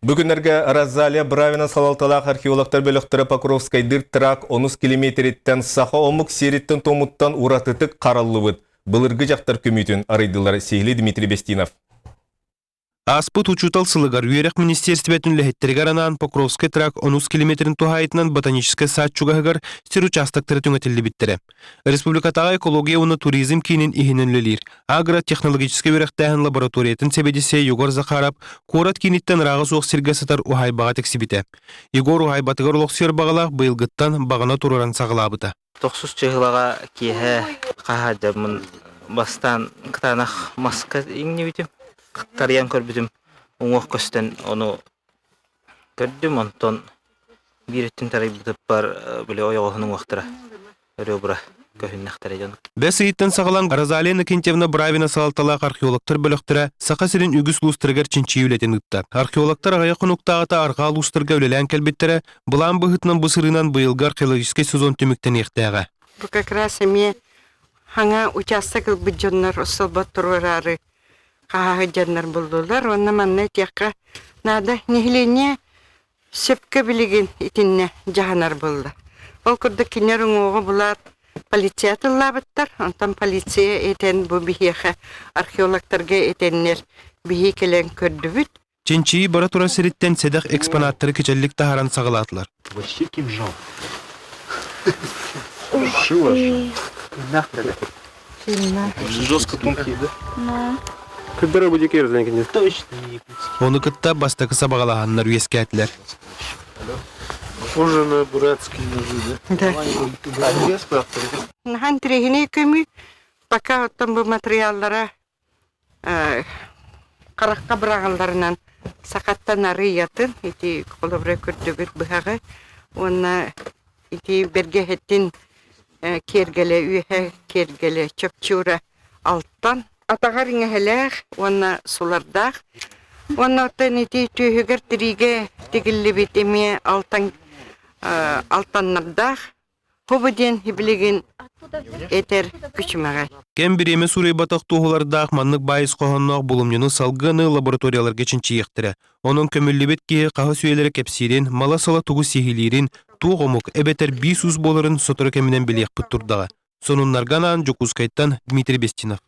Бүгінерге Разалия Бравина салалталақ археологтар бөліқтірі Покровскайдыр трак 10 километреттен сақа омық сереттен томуттан уратытық қараллы бұд. Бұлырғы жақтар көмейтін арайдылары Сейли Дмитрий Бестинов. Аспыт учутал сылыгар үйерек министерстветін ләхеттерге аранан Покровскай трак 10 километрин тухайтынан ботанический сад чугағығар сер участактары түңетілді биттері. Республикатаға экология уны туризм кейінен ихиненлелер. Агротехнологический үйеректәғын лабораториятын себедесе Егор Захарап қорат кейініттен рағы соқ серге сатар ухайбаға тексібіті. Егор ухайбатығыр олық сер бағалақ бұйылғыттан бағына тұрыран сағылабыды. 9 чығылаға кейі қағадымын бастан қытанақ маска еңне бітім. Тарьян көрбүдүм оңох көстен оны көрдүм онтон биреттин тарайбытып бар биле оягынын уактыра өрөбура көһүннактар эден. Бес ыйыттан сағалан Разалия Иннокентьевна Бравина салалталақ археологтар бөліқтірі сақа сирин үгіс лустыргар чинчи үлетен ұтты. Археологтар ағая құнуқтағыта арға лустырга үлелән кәлбеттері бұлан бұғытынан бұсырынан бұйылғы археологический сезон түміктен ектіға. Бұл как раз эме хаңа участок бұджоннар ұсылбат тұрурары қағағы жаннар болдылар. Онна манна тияққа нада нехлене сөпкі білеген итінне жағанар болды. Ол күрді кенер ұңығы бұлар полиция тыллабыттар. Онтан полиция етен бұл бихеға археологтарға етеннер бихе келен көрді бүт. Чинчи бара тура сериттен седақ экспонаттары кечеллік тахаран сағылатылар. Вообще кинжал. Шила. Жестко тонкий, да? Когда будет керзанки? Точно не Оны кытта бастакы сабағалағаннар үйеске әтілер. Похоже на бурятские ножи, да? Да. Нахан трехіне көмі, пока оттан бұл материаллара қараққа бірағаларынан сақаттан ары ятын, еті қолыбыра көрдігір бұғағы, оны еті берге хеттін кергелі, үйе кергелі, чөпчура алттан. Атағар еңәләқ, оны сулардақ. Оны оттан еті түйігір тіріге тегілі бетеме алтаннардақ. Хобыден хиблеген етер күчімәғай. Кен биреме сурай батақ туғылардақ маннық байыз қоғаннақ бұлымнені салғаны лабораторияларға чинчи ектірі. Оның көмілі бетке қағы сүйелері кәпсерін, мала сала туғы сехилерін, туғымық әбетер 500 боларын сотыры кәмінен білек бұттырдағы. Сонын нарганан Жокускайттан Дмитрий Бестинов.